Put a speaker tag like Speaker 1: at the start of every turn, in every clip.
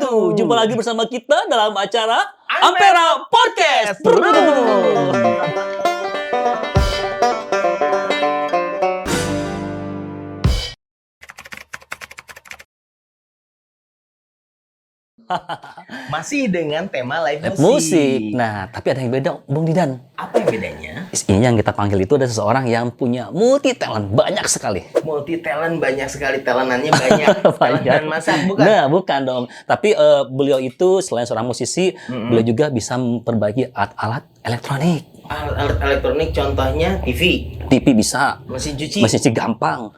Speaker 1: wabarakatuh. Jumpa lagi bersama kita dalam acara Ampera Podcast.
Speaker 2: Masih dengan tema live musik.
Speaker 1: Musik. Nah, tapi ada yang beda, Bung Didan.
Speaker 2: Apa yang bedanya?
Speaker 1: Ini yang kita panggil itu ada seseorang yang punya multi talent banyak sekali.
Speaker 2: Multi talent banyak sekali, talentannya banyak. Talentan masak bukan?
Speaker 1: Nah, bukan dong. Tapi beliau itu selain seorang musisi, beliau juga bisa memperbaiki alat-alat elektronik.
Speaker 2: Alat elektronik contohnya TV,
Speaker 1: TV bisa,
Speaker 2: mesin cuci,
Speaker 1: mesin cuci gampang,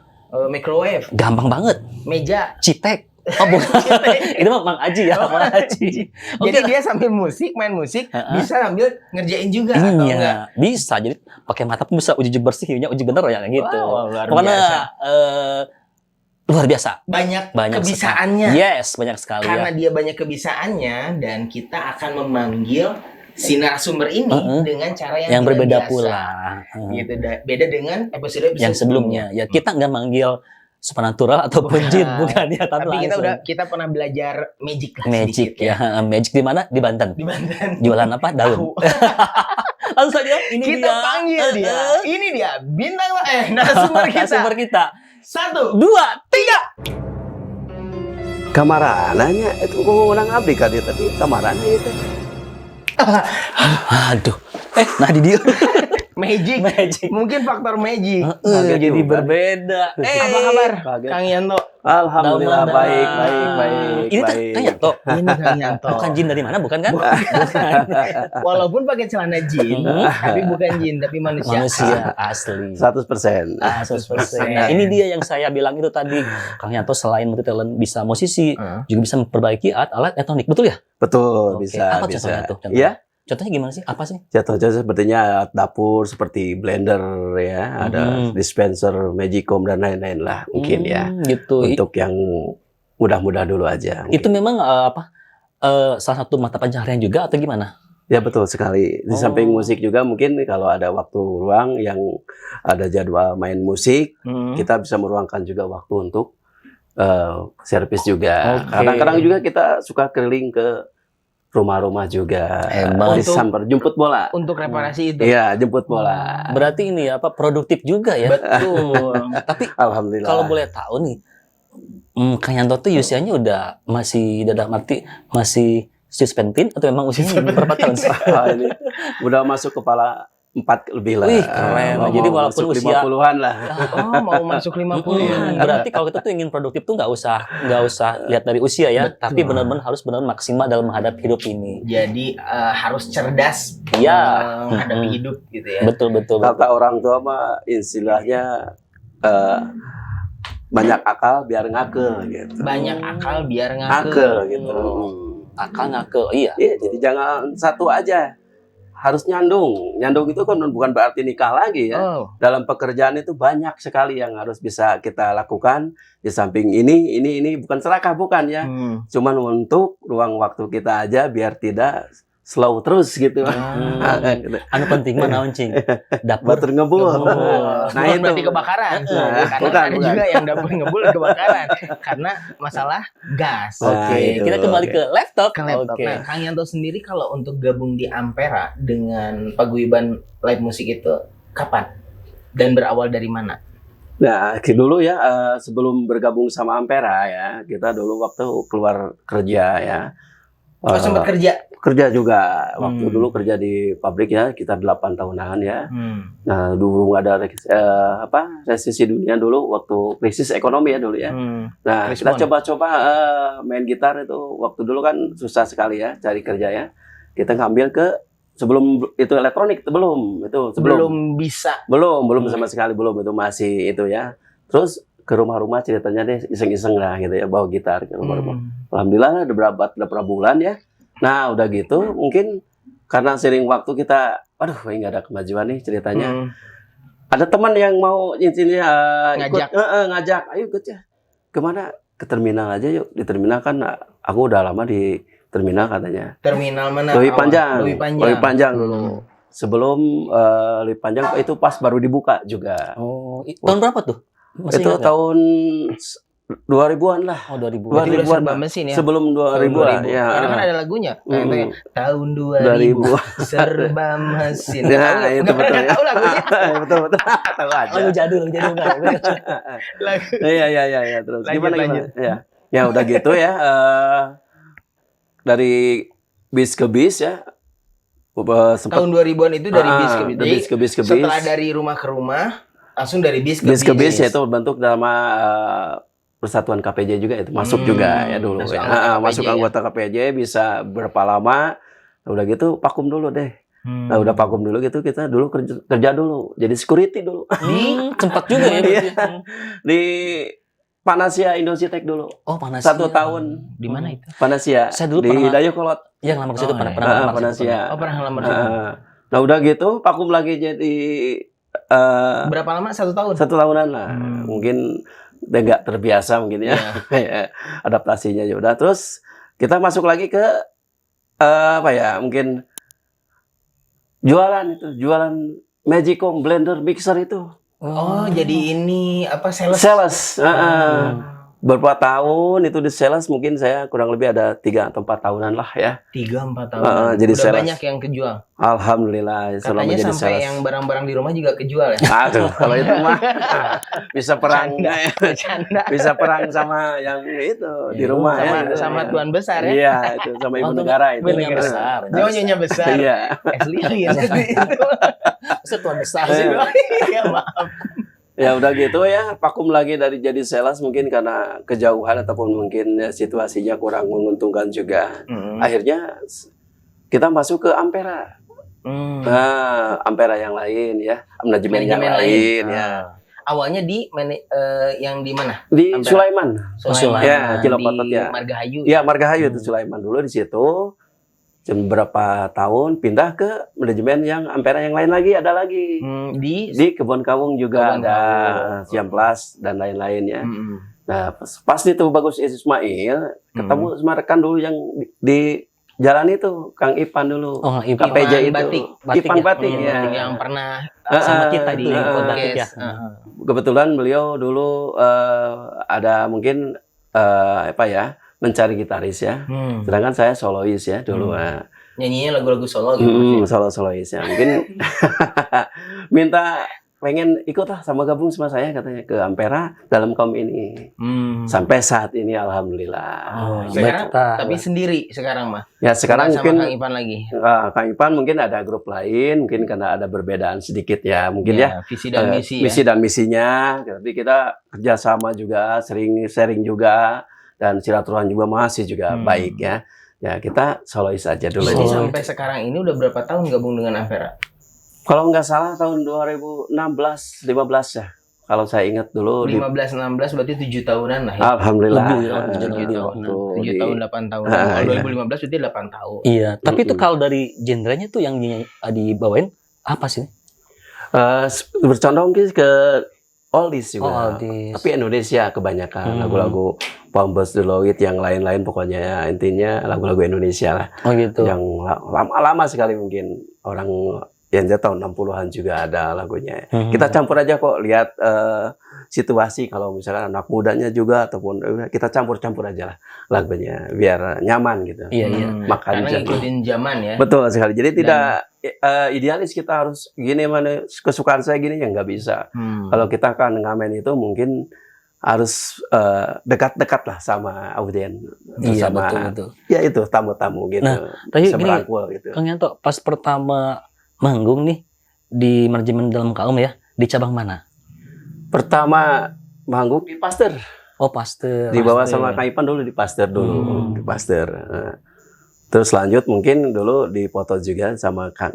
Speaker 2: microwave,
Speaker 1: gampang banget.
Speaker 2: meja.
Speaker 1: Citek. Oh bukan, itu mah Mang Aji ya, Mang Aji.
Speaker 2: Jadi dia sambil main musik, bisa sambil ngerjain juga atau enggak?
Speaker 1: Iya, bisa. Jadi pakai mata pun bisa uji bersihnya, uji bener ya gitu.
Speaker 2: Wow, luar
Speaker 1: Pokoknya
Speaker 2: biasa.
Speaker 1: Luar biasa.
Speaker 2: Banyak kebisaannya.
Speaker 1: Yes, banyak sekali.
Speaker 2: Karena
Speaker 1: Ya.
Speaker 2: dia banyak kebisaannya dan kita akan memanggil si narasumber ini dengan cara yang
Speaker 1: berbeda
Speaker 2: biasa.
Speaker 1: pula.
Speaker 2: Gitu, beda dengan episode
Speaker 1: Yang sebelumnya. Ya kita nggak manggil supernatural ataupun jin, bukan ya, tapi
Speaker 2: kita pernah belajar magic lah
Speaker 1: magic
Speaker 2: sedikit,
Speaker 1: ya. Magic di mana? Di Banten.
Speaker 2: di Banten.
Speaker 1: Jualan apa? Daun. Langsung saja ini
Speaker 2: Kita
Speaker 1: dia.
Speaker 2: panggil dia. Ini dia bintang narasumber kita.
Speaker 1: Narasumber kita.
Speaker 2: 1,
Speaker 1: 2, 3.
Speaker 3: Kamarananya itu ngundang abdi ka dieu tadi kamarannya itu.
Speaker 1: Aduh. Nah di dia.
Speaker 2: magic.
Speaker 1: Magic.
Speaker 2: Mungkin faktor magic.
Speaker 1: Jadi
Speaker 3: juga.
Speaker 1: berbeda.
Speaker 2: Apa kabar,
Speaker 3: kaget.
Speaker 2: Kang Yanto?
Speaker 3: Alhamdulillah
Speaker 1: Daun
Speaker 3: baik.
Speaker 1: Ini
Speaker 3: baik.
Speaker 1: Kang Yanto.
Speaker 2: Ini Kang Yanto.
Speaker 1: Bukan jin dari mana, bukan kan?
Speaker 2: Walaupun pakai celana jin, tapi bukan jin, tapi manusia.
Speaker 1: Manusia asli.
Speaker 3: 100%.
Speaker 1: 100%. Nah, ini dia yang saya bilang itu tadi. Kang Yanto selain multi talent bisa musisi, juga bisa memperbaiki alat-alat elektronik. Betul ya?
Speaker 3: Betul,
Speaker 1: Oke.
Speaker 3: bisa.
Speaker 1: Apa
Speaker 3: bisa.
Speaker 1: contohnya tuh?
Speaker 3: Iya.
Speaker 1: Contohnya gimana sih? Apa sih?
Speaker 3: Contohnya sepertinya alat dapur seperti blender ya, ada dispenser, magicom dan lain-lain lah mungkin ya.
Speaker 1: Gitu.
Speaker 3: Untuk yang mudah-mudah dulu aja.
Speaker 1: Itu
Speaker 3: mungkin.
Speaker 1: memang salah satu mata pencaharian juga atau gimana?
Speaker 3: Ya betul sekali. Di samping musik juga mungkin kalau ada waktu ruang yang ada jadwal main musik, kita bisa meruangkan juga waktu untuk servis juga.
Speaker 1: Oke.
Speaker 3: Kadang-kadang juga kita suka keliling ke rumah-rumah juga.
Speaker 1: Emang.
Speaker 3: Disamper, jemput bola.
Speaker 2: Untuk reparasi itu.
Speaker 3: Iya, jemput bola.
Speaker 1: Berarti ini produktif juga ya.
Speaker 2: Betul.
Speaker 1: Tapi
Speaker 3: Alhamdulillah.
Speaker 1: kalau boleh tahu nih, Kang Yanto tuh usianya udah masih dalam arti masih suspentin atau memang usianya berapa tahun?
Speaker 3: Ini udah masuk kepala 4 lebih lah.
Speaker 1: Wih, keren. Jadi walaupun
Speaker 3: masuk
Speaker 1: usia
Speaker 3: 50-an lah.
Speaker 2: Oh, mau masuk 50.
Speaker 1: Berarti kalau kita tuh ingin produktif tuh nggak usah lihat dari usia ya, tapi benar-benar harus benar maksimal dalam menghadapi hidup ini.
Speaker 2: Jadi harus cerdas
Speaker 1: Iya.
Speaker 2: menghadapi hidup gitu ya.
Speaker 1: Betul.
Speaker 3: Kata orang tua mah istilahnya banyak akal biar ngakel gitu.
Speaker 2: Banyak akal biar
Speaker 3: Ngakel gitu.
Speaker 1: Akal ngakel, iya.
Speaker 3: Iya, jadi jangan satu aja. Harus nyandung. Nyandung itu kan bukan berarti nikah lagi ya.
Speaker 2: Oh.
Speaker 3: Dalam pekerjaan itu banyak sekali yang harus bisa kita lakukan. Di samping ini bukan serakah, bukan ya. Cuman untuk ruang waktu kita aja biar tidak slow terus gitu.
Speaker 1: Anu penting mah naon cing? Dapur
Speaker 3: Batur ngebul.
Speaker 2: Nah, itu berarti kebakaran. Karena
Speaker 3: bukan.
Speaker 2: juga yang dapur ngebul kebakaran karena masalah gas.
Speaker 3: Nah,
Speaker 1: Oke,
Speaker 3: itu.
Speaker 1: kita kembali ke laptop.
Speaker 2: Ke laptop.
Speaker 1: Oke.
Speaker 2: Nah, Kang Yanto sendiri kalau untuk gabung di Ampera dengan paguyuban live musik itu kapan? Dan berawal dari mana?
Speaker 3: Nah, dulu ya sebelum bergabung sama Ampera ya, kita dulu waktu keluar kerja ya.
Speaker 2: Oh, sempat kerja?
Speaker 3: Kerja juga. Waktu dulu kerja di pabrik ya, kita 8 tahunan ya. Nah, dulu ada resesi dunia dulu waktu krisis ekonomi ya dulu ya. Nah, kita coba-coba main gitar itu waktu dulu kan susah sekali ya cari kerja ya. Kita ngambil ke sebelum itu elektronik itu belum
Speaker 2: bisa.
Speaker 3: belum sama sekali belum, itu masih itu ya. Terus ke rumah-rumah ceritanya deh iseng-iseng lah gitu ya, bawa gitar ke rumah-rumah. Alhamdulillah ada berapa bulan ya. Nah udah gitu mungkin karena sering waktu kita, aduh ini nggak ada kemajuan nih ceritanya. Ada teman yang mau intinya ngajak, ayo ikut ya. Kemana? Ke terminal aja yuk. Di terminal kan aku udah lama di terminal katanya.
Speaker 2: Terminal mana?
Speaker 3: Lewi Panjang.
Speaker 2: Lewi
Speaker 3: Panjang dulu. Sebelum Lewi Panjang itu pas baru dibuka juga.
Speaker 1: Oh, tahun berapa tuh? Masih
Speaker 3: itu
Speaker 1: ingat nggak?
Speaker 3: tahun 2000-an lah.
Speaker 1: Oh, 2000.
Speaker 2: Berarti udah
Speaker 3: 2000-an
Speaker 2: serba
Speaker 3: lah.
Speaker 2: mesin ya.
Speaker 3: Sebelum
Speaker 2: Tahun
Speaker 3: 2000-an
Speaker 2: 2000.
Speaker 3: ya.
Speaker 2: Karena kan ada lagunya. Yang tahun
Speaker 3: 2000.
Speaker 2: 2000 serba mesin.
Speaker 3: Ya,
Speaker 2: Tahu nggak?
Speaker 3: itu
Speaker 2: Nggak
Speaker 3: betul
Speaker 2: pernah
Speaker 3: ya.
Speaker 2: tahu lagunya.
Speaker 3: Betul. Tahu aja.
Speaker 1: Lagu jadul enggak.
Speaker 2: Lagu.
Speaker 3: Iya. Terus
Speaker 2: Lanjut.
Speaker 3: gimana? Ya. Ya udah gitu ya. Dari bis ke bis ya. Sempat
Speaker 2: Tahun 2000-an itu dari bis ke bis.
Speaker 3: dari bis ke bis ke bis.
Speaker 2: Setelah dari rumah ke rumah, langsung dari bis ke
Speaker 3: Bis ke bis ya itu bentuk nama Persatuan KPJ juga itu masuk juga ya dulu
Speaker 2: masuk
Speaker 3: ya.
Speaker 2: anggota KPJ
Speaker 3: Masuk
Speaker 2: ya.
Speaker 3: anggota KPJ bisa berapa lama. Udah gitu vakum dulu deh. Nah udah vakum dulu gitu kita dulu kerja dulu jadi security dulu
Speaker 1: Sempat juga ya berarti.
Speaker 3: di Panasia Indositek dulu.
Speaker 1: Oh, panas.
Speaker 3: 1 tahun
Speaker 2: Di mana itu?
Speaker 3: Panasia
Speaker 1: Saya dulu
Speaker 3: di
Speaker 1: pernah-
Speaker 3: Dayakolot.
Speaker 1: Yang ngelamar ke situ
Speaker 2: Oh,
Speaker 1: pernah
Speaker 2: iya.
Speaker 1: ngelamar ke situ,
Speaker 3: Panasia.
Speaker 2: Oh, pernah ngelamar situ.
Speaker 3: Nah udah gitu vakum lagi jadi
Speaker 2: Berapa lama? 1 tahun?
Speaker 3: 1 tahunan lah. Mungkin udah nggak terbiasa mungkin ya.
Speaker 2: Iya.
Speaker 3: Adaptasinya ya udah. Terus kita masuk lagi ke apa ya? Mungkin jualan Magicom blender mixer itu.
Speaker 2: Oh, jadi ini apa sales?
Speaker 3: Sales. Beberapa tahun itu di sales mungkin saya kurang lebih ada 3 atau 4 tahunan lah ya.
Speaker 2: 3-4 tahun.
Speaker 3: Jadi
Speaker 2: Udah
Speaker 3: sales.
Speaker 2: banyak yang kejual.
Speaker 3: Alhamdulillah selama
Speaker 2: Katanya
Speaker 3: jadi
Speaker 2: sampai
Speaker 3: sales.
Speaker 2: yang barang-barang di rumah juga kejual ya.
Speaker 3: Aduh, kalau itu mah bisa perang,
Speaker 2: Bercanda.
Speaker 3: bisa perang sama yang itu di rumah
Speaker 2: sama,
Speaker 3: ya.
Speaker 2: sama tuan besar ya.
Speaker 3: Iya, itu sama ibu
Speaker 1: Oh,
Speaker 3: negara itu.
Speaker 1: ibu negara besar.
Speaker 2: Nyonya besar.
Speaker 3: Iya.
Speaker 2: Asli ya. Itu.
Speaker 1: Tuan besar
Speaker 3: sih.
Speaker 2: Iya, maaf.
Speaker 3: Ya udah gitu ya, vakum lagi dari jadi sales mungkin karena kejauhan ataupun mungkin ya, situasinya kurang menguntungkan juga. Akhirnya kita masuk ke Ampera. Nah, Ampera yang lain ya, manajemen yang lain ya.
Speaker 2: Awalnya di yang di mana?
Speaker 3: Di
Speaker 2: Ampera.
Speaker 3: Sulaiman.
Speaker 1: Sulaiman.
Speaker 3: Ya, Cilopatot
Speaker 2: di
Speaker 3: ya.
Speaker 2: Margahayu.
Speaker 3: Ya, Margahayu itu Sulaiman dulu di situ. Beberapa tahun pindah ke manajemen yang Ampera yang lain lagi ada lagi. Di Kebon Kawung juga
Speaker 2: Kebon
Speaker 3: ada
Speaker 2: Kawung.
Speaker 3: Ciamplas dan lain-lain ya. Nah, pas itu Bagus Ismail ketemu sama rekan dulu yang di jalan itu, Kang Ipan dulu.
Speaker 1: Oh, Ipan.
Speaker 3: KPJ itu.
Speaker 2: Batik.
Speaker 3: Ipan
Speaker 1: ya?
Speaker 3: Batik ya.
Speaker 2: Yang pernah
Speaker 1: Sama kita di
Speaker 2: podcast.
Speaker 1: ya.
Speaker 3: Kebetulan beliau dulu ada mungkin apa ya, mencari gitaris ya. Sedangkan saya solois ya dulu.
Speaker 2: Nyanyinya lagu-lagu solo gitu.
Speaker 3: Solois ya. Mungkin minta pengen ikutlah sama gabung sama saya katanya ke Ampera dalam kaum ini. Sampai saat ini alhamdulillah.
Speaker 2: Sekarang,
Speaker 1: Betah.
Speaker 2: tapi sendiri sekarang mah.
Speaker 3: Ya sekarang
Speaker 2: Nggak
Speaker 3: mungkin
Speaker 2: sama Kang Ipan lagi.
Speaker 3: Kang Ipan mungkin ada grup lain, mungkin karena ada perbedaan sedikit ya, mungkin ya.
Speaker 2: Visi dan misi.
Speaker 3: Misi dan misinya, tapi kita kerjasama juga, sering sharing juga, dan silaturahmi juga masih juga baik ya. Ya kita solois aja dulu.
Speaker 2: Jadi
Speaker 3: ini.
Speaker 2: sampai sekarang ini udah berapa tahun gabung dengan Ampera?
Speaker 3: Kalau nggak salah tahun 2016, 15 ya. Kalau saya ingat dulu.
Speaker 2: 15-16 berarti 7 tahunan lah ya.
Speaker 3: Alhamdulillah.
Speaker 1: Lebih, ya,
Speaker 2: 7
Speaker 1: lebih.
Speaker 2: tahun.
Speaker 3: Waktu
Speaker 2: 7
Speaker 3: di-
Speaker 2: tahun 8 tahun.
Speaker 3: Ah,
Speaker 2: Kalau
Speaker 3: iya.
Speaker 2: 2015 berarti 8 tahun.
Speaker 1: Iya, tapi itu kalau dari genrenya tuh yang dibawain apa sih?
Speaker 3: Bercondong ke oldies juga.
Speaker 1: Oh, oldies.
Speaker 3: Tapi Indonesia kebanyakan lagu-lagu Pombos Deloitte yang lain-lain pokoknya ya, intinya lagu-lagu Indonesia lah.
Speaker 1: Oh gitu.
Speaker 3: Yang lama-lama sekali mungkin orang yang dia tahun 60-an juga ada lagunya. Kita campur aja kok lihat situasi kalau misalkan anak mudanya juga ataupun kita campur-campur aja lah lagunya biar nyaman gitu.
Speaker 1: Iya, iya.
Speaker 3: Makan
Speaker 2: Karena
Speaker 3: jadi.
Speaker 2: ngikutin zaman ya.
Speaker 3: Betul sekali. Jadi tidak idealis kita harus gini mana kesukaan saya gini ya nggak bisa. Kalau kita kan ngamen itu mungkin harus dekat-dekat lah sama audien,
Speaker 1: Iya,
Speaker 3: sama
Speaker 1: betul.
Speaker 3: ya itu tamu-tamu gitu.
Speaker 1: Nah, tapi
Speaker 3: Bisa
Speaker 1: gini,
Speaker 3: merangkul gitu.
Speaker 1: Kang Yanto, pas pertama manggung nih di manajemen dalam kaum ya, di cabang mana?
Speaker 3: Pertama manggung di Pasteur,
Speaker 1: Oh, Pasteur.
Speaker 3: dibawa sama Kang Ipan dulu di Pasteur dulu, di Pasteur. Terus lanjut mungkin dulu dipoto juga sama Kang.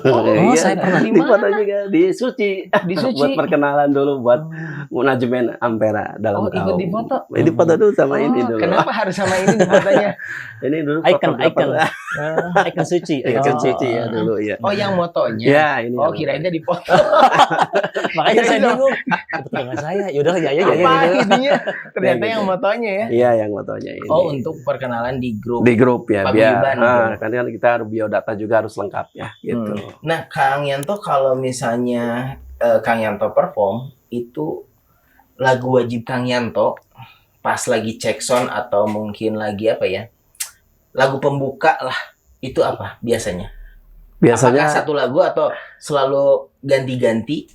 Speaker 3: Iya,
Speaker 1: saya pernah
Speaker 2: di
Speaker 3: dipoto
Speaker 2: mana?
Speaker 3: juga di Suci.
Speaker 2: Di Suci.
Speaker 3: Buat perkenalan dulu buat manajemen Ampera dalam
Speaker 2: Oh, ikut
Speaker 3: kaum.
Speaker 2: dipoto?
Speaker 3: Dipoto dulu sama ini
Speaker 2: Oh,
Speaker 3: dulu.
Speaker 2: kenapa harus sama ini di fotonya?
Speaker 3: Ini dulu
Speaker 1: Icon,
Speaker 3: fotografer.
Speaker 1: Icon suci.
Speaker 3: Icon
Speaker 1: Oh.
Speaker 3: Suci ya dulu ya.
Speaker 2: Oh, yang motonya.
Speaker 3: Ya, ini.
Speaker 2: Oh, kirainnya di foto.
Speaker 1: Makanya saya
Speaker 2: Iya,
Speaker 1: bingung. Betul nggak saya? Yaudah, ya.
Speaker 2: Apa intinya? Ternyata
Speaker 3: Ya,
Speaker 2: yang
Speaker 3: gitu.
Speaker 2: motonya ya.
Speaker 3: Iya, yang fotonya ini.
Speaker 2: Oh, untuk perkenalan di grup.
Speaker 3: di grup ya biar
Speaker 2: Paguyuban,
Speaker 3: kan kita biodata juga harus lengkap ya gitu.
Speaker 2: Nah, Kang Yanto kalau misalnya Kang Yanto perform itu lagu wajib Kang Yanto pas lagi cek sound atau mungkin lagi apa ya, lagu pembuka lah, itu apa biasanya?
Speaker 3: Biasanya
Speaker 2: Apakah satu lagu atau selalu ganti-ganti?